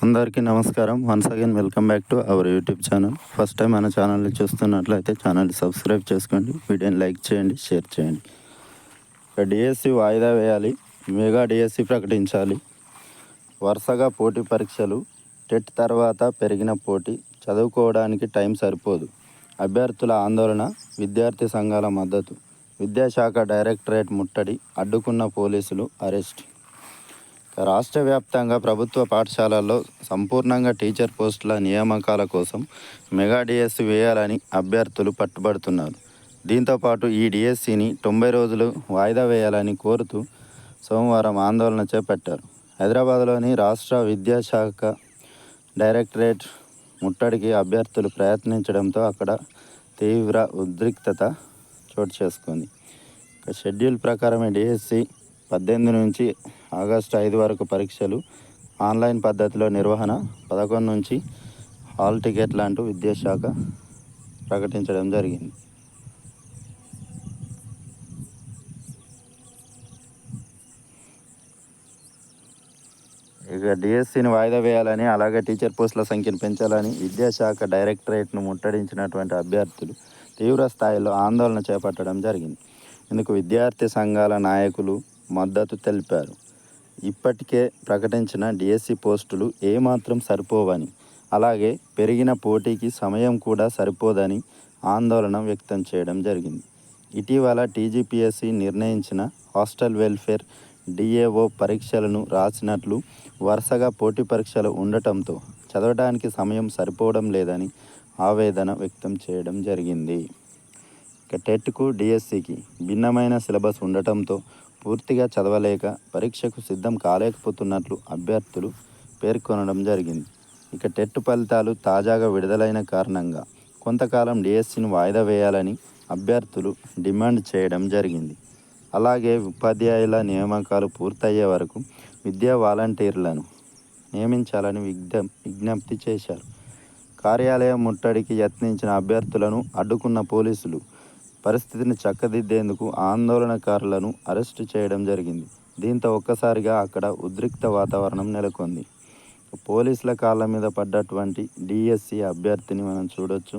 అందరికీ నమస్కారం. Once again welcome back to our YouTube channel. First time మన ఛానల్ని చూస్తున్నట్లయితే ఛానల్ని సబ్స్క్రైబ్ చేసుకోండి, వీడియోని లైక్ చేయండి, షేర్ చేయండి. ఇక డిఎస్సి వాయిదా వేయాలి, మెగా డిఎస్సి ప్రకటించాలి. వరుసగా పోటీ పరీక్షలు, టెట్ తర్వాత పెరిగిన పోటీ, చదువుకోవడానికి టైం సరిపోదు. అభ్యర్థుల ఆందోళన, విద్యార్థి సంఘాల మద్దతు. విద్యాశాఖ డైరెక్టరేట్ ముట్టడి, అడ్డుకున్న పోలీసులు అరెస్ట్. రాష్ట్ర వ్యాప్తంగా ప్రభుత్వ పాఠశాలల్లో సంపూర్ణంగా టీచర్ పోస్టుల నియామకాల కోసం మెగా డిఎస్సి వేయాలని అభ్యర్థులు పట్టుబడుతున్నారు. దీంతోపాటు ఈ డిఎస్సిని 90 రోజులు వాయిదా వేయాలని కోరుతూ సోమవారం ఆందోళన చేపట్టారు. హైదరాబాద్లోని రాష్ట్ర విద్యాశాఖ డైరెక్టరేట్ ముట్టడికి అభ్యర్థులు ప్రయత్నించడంతో అక్కడ తీవ్ర ఉద్రిక్తత చోటు చేసుకుంది. షెడ్యూల్ ప్రకారమే డిఎస్సి 18 నుంచి ఆగస్టు 5 వరకు పరీక్షలు, ఆన్లైన్ పద్ధతిలో నిర్వహణ, 11 నుంచి హాల్ టికెట్లు అంటూ విద్యాశాఖ ప్రకటించడం జరిగింది. ఇక డిఎస్సిని వాయిదా వేయాలని, అలాగే టీచర్ పోస్టుల సంఖ్యను పెంచాలని విద్యాశాఖ డైరెక్టరేట్ను ముట్టడించినటువంటి అభ్యర్థులు తీవ్ర స్థాయిలో ఆందోళన చేపట్టడం జరిగింది. ఇందుకు విద్యార్థి సంఘాల నాయకులు మద్దతు తెలిపారు. ఇప్పటికే ప్రకటించిన డిఎస్సి పోస్టులు ఏమాత్రం సరిపోవని, అలాగే పెరిగిన పోటీకి సమయం కూడా సరిపోదని ఆందోళన వ్యక్తం చేయడం జరిగింది. ఇటీవల టీజీపీఎస్సీ నిర్ణయించిన హాస్టల్ వెల్ఫేర్ డిఏఓ పరీక్షలను రాసినట్లు వరుసగా పోటీ పరీక్షలు ఉండటంతో చదవడానికి సమయం సరిపోవడం లేదని ఆవేదన వ్యక్తం చేయడం జరిగింది. ఇక టెట్కు డిఎస్సికి భిన్నమైన సిలబస్ ఉండటంతో పూర్తిగా చదవలేక పరీక్షకు సిద్ధం కాలేకపోతున్నట్లు అభ్యర్థులు పేర్కొనడం జరిగింది. ఇక టెట్ ఫలితాలు తాజాగా విడుదలైన కారణంగా కొంతకాలం డిఎస్సిని వాయిదా వేయాలని అభ్యర్థులు డిమాండ్ చేయడం జరిగింది. అలాగే ఉపాధ్యాయుల నియామకాలు పూర్తయ్యే వరకు విద్యా వాలంటీర్లను నియమించాలని విజ్ఞప్తి చేశారు. కార్యాలయం ముట్టడికి యత్నించిన అభ్యర్థులను అడ్డుకున్న పోలీసులు పరిస్థితిని చక్కదిద్దేందుకు ఆందోళనకారులను అరెస్టు చేయడం జరిగింది. దీంతో ఒక్కసారిగా అక్కడ ఉద్రిక్త వాతావరణం నెలకొంది. పోలీసుల కాళ్ళ మీద పడ్డటువంటి డిఎస్సి అభ్యర్థిని మనం చూడొచ్చు.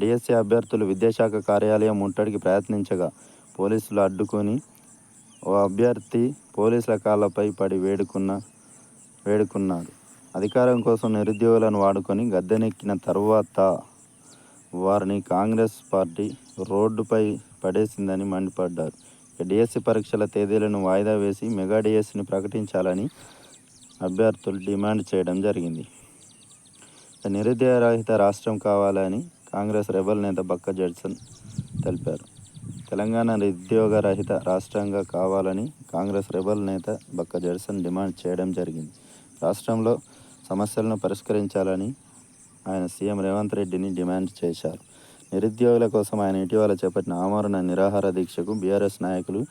డిఎస్సి అభ్యర్థులు విద్యాశాఖ కార్యాలయం ముట్టడికి ప్రయత్నించగా పోలీసులు అడ్డుకొని ఓ అభ్యర్థి పోలీసుల కాళ్ళపై పడి వేడుకున్నాడు. అధికారం కోసం నిరుద్యోగులను వాడుకొని గద్దెనెక్కిన తర్వాత వారిని కాంగ్రెస్ పార్టీ రోడ్డుపై పడేసిందని మండిపడ్డారు. డిఎస్సి పరీక్షల తేదీలను వాయిదా వేసి మెగా డిఎస్సిని ప్రకటించాలని అభ్యర్థులు డిమాండ్ చేయడం జరిగింది. నిరుద్యోగ రహిత రాష్ట్రం కావాలని కాంగ్రెస్ రెబల్ నేత బక్క జడ్సన్ తెలిపారు. తెలంగాణ నిరుద్యోగ రహిత రాష్ట్రంగా కావాలని కాంగ్రెస్ రెబల్ నేత బక్క జడ్సన్ డిమాండ్ చేయడం జరిగింది. రాష్ట్రంలో సమస్యలను పరిష్కరించాలని ఆయన సీఎం రేవంత్ రెడ్డిని డిమాండ్ చేశారు. నిరుద్యోగుల కోసం ఆయన ఇటీవల చేపట్టిన ఆమరణ నిరాహార దీక్షకు బీఆర్ఎస్ నాయకులు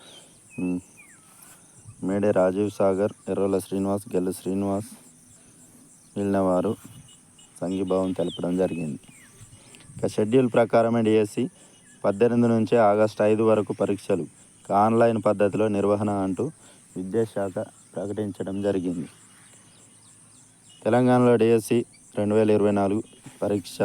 మేడే రాజీవ్ సాగర్, ఎర్రోల శ్రీనివాస్, గెల్లు శ్రీనివాస్ వెళ్ళిన వారు సంఘీభావం తెలపడం జరిగింది. ఇక షెడ్యూల్ ప్రకారమే డిఎస్సి 18 నుంచి ఆగస్టు 5 వరకు పరీక్షలు, ఆన్లైన్ పద్ధతిలో నిర్వహణ అంటూ విద్యాశాఖ ప్రకటించడం జరిగింది. తెలంగాణలో డిఎస్సి 2024 పరీక్ష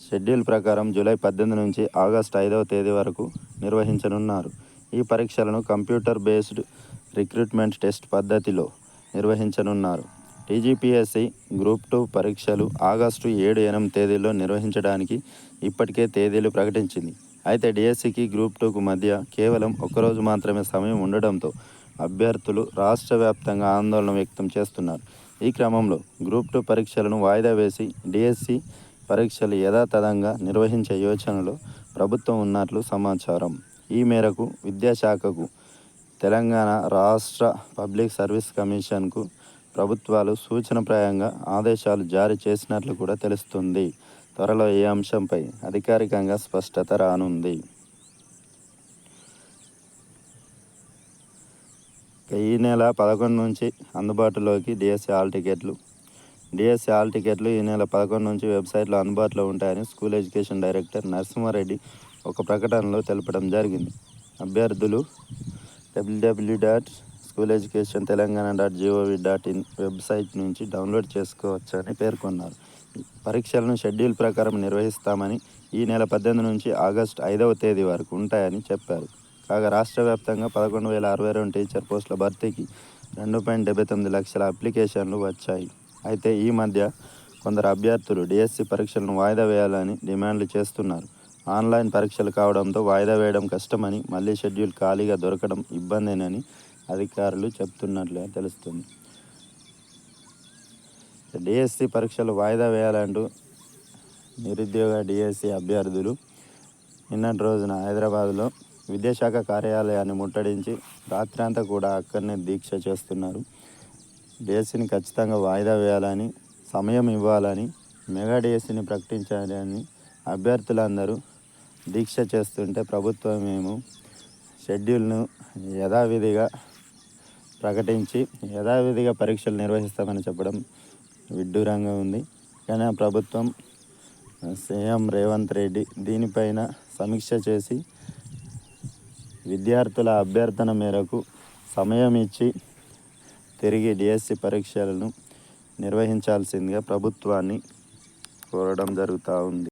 షెడ్యూల్ ప్రకారం జూలై 18 నుంచి ఆగస్టు 5వ తేదీ వరకు నిర్వహించనున్నారు. ఈ పరీక్షలను కంప్యూటర్ బేస్డ్ రిక్రూట్మెంట్ టెస్ట్ పద్ధతిలో నిర్వహించనున్నారు. టీజీపీఎస్సీ గ్రూప్ 2 పరీక్షలు ఆగస్టు 7, 8 తేదీల్లో నిర్వహించడానికి ఇప్పటికే తేదీలు ప్రకటించింది. అయితే డిఎస్సికి గ్రూప్ 2కు మధ్య కేవలం ఒక్కరోజు మాత్రమే సమయం ఉండడంతో అభ్యర్థులు రాష్ట్ర వ్యాప్తంగా ఆందోళన వ్యక్తం చేస్తున్నారు. ఈ క్రమంలో గ్రూప్ 2 పరీక్షలను వాయిదా వేసి డిఎస్సి పరీక్షలు యథాతథంగా నిర్వహించే యోచనలో ప్రభుత్వం ఉన్నట్లు సమాచారం. ఈ మేరకు విద్యాశాఖకు, తెలంగాణ రాష్ట్ర పబ్లిక్ సర్వీస్ కమిషన్కు ప్రభుత్వాలు సూచనప్రాయంగా ఆదేశాలు జారీ చేసినట్లు కూడా తెలుస్తుంది. త్వరలో ఈ అంశంపై అధికారికంగా స్పష్టత రానుంది. ఈ నెల 11 నుంచి అందుబాటులోకి డిఎస్సి హాల్ టికెట్లు. డిఎస్సి హాల్ టికెట్లు ఈ నెల 11 నుంచి వెబ్సైట్లో అందుబాటులో ఉంటాయని స్కూల్ ఎడ్యుకేషన్ డైరెక్టర్ నరసింహారెడ్డి ఒక ప్రకటనలో తెలపడం జరిగింది. అభ్యర్థులు www.school స్కూల్ ఎడ్యుకేషన్ తెలంగాణ.gov.in వెబ్సైట్ నుంచి డౌన్లోడ్ చేసుకోవచ్చని పేర్కొన్నారు. పరీక్షలను షెడ్యూల్ ప్రకారం నిర్వహిస్తామని, ఈ నెల 18 నుంచి ఆగస్టు 5వ తేదీ వరకు ఉంటాయని చెప్పారు. కాగా రాష్ట్ర వ్యాప్తంగా 11,062 టీచర్ పోస్టుల భర్తీకి 2.79 లక్షల అప్లికేషన్లు వచ్చాయి. అయితే ఈ మధ్య కొందరు అభ్యర్థులు డిఎస్సి పరీక్షలను వాయిదా వేయాలని డిమాండ్లు చేస్తున్నారు. ఆన్లైన్ పరీక్షలు కావడంతో వాయిదా వేయడం కష్టమని, మళ్ళీ షెడ్యూల్ ఖాళీగా దొరకడం ఇబ్బందేనని అధికారులు చెప్తున్నట్లుగా తెలుస్తుంది. డిఎస్సి పరీక్షలు వాయిదా వేయాలంటూ నిరుద్యోగ డిఎస్సి అభ్యర్థులు నిన్నటి రోజున హైదరాబాద్లో విద్యాశాఖ కార్యాలయాన్ని ముట్టడించి రాత్రంతా కూడా అక్కడనే దీక్ష చేస్తున్నారు. డిఎస్సిని ఖచ్చితంగా వాయిదా వేయాలని, సమయం ఇవ్వాలని, మెగా డిఎస్సిని ప్రకటించాలని అభ్యర్థులందరూ దీక్ష చేస్తుంటే ప్రభుత్వమేమో షెడ్యూల్ను యథావిధిగా ప్రకటించి యథావిధిగా పరీక్షలు నిర్వహిస్తామని చెప్పడం విడ్డూరంగా ఉంది. కానీ ప్రభుత్వం సీఎం రేవంత్ రెడ్డి దీనిపైన సమీక్ష చేసి విద్యార్థుల అభ్యర్థన మేరకు సమయం ఇచ్చి తిరిగి డిఎస్సి పరీక్షలను నిర్వహించాల్సిందిగా ప్రభుత్వాన్ని కోరడం జరుగుతూ ఉంది.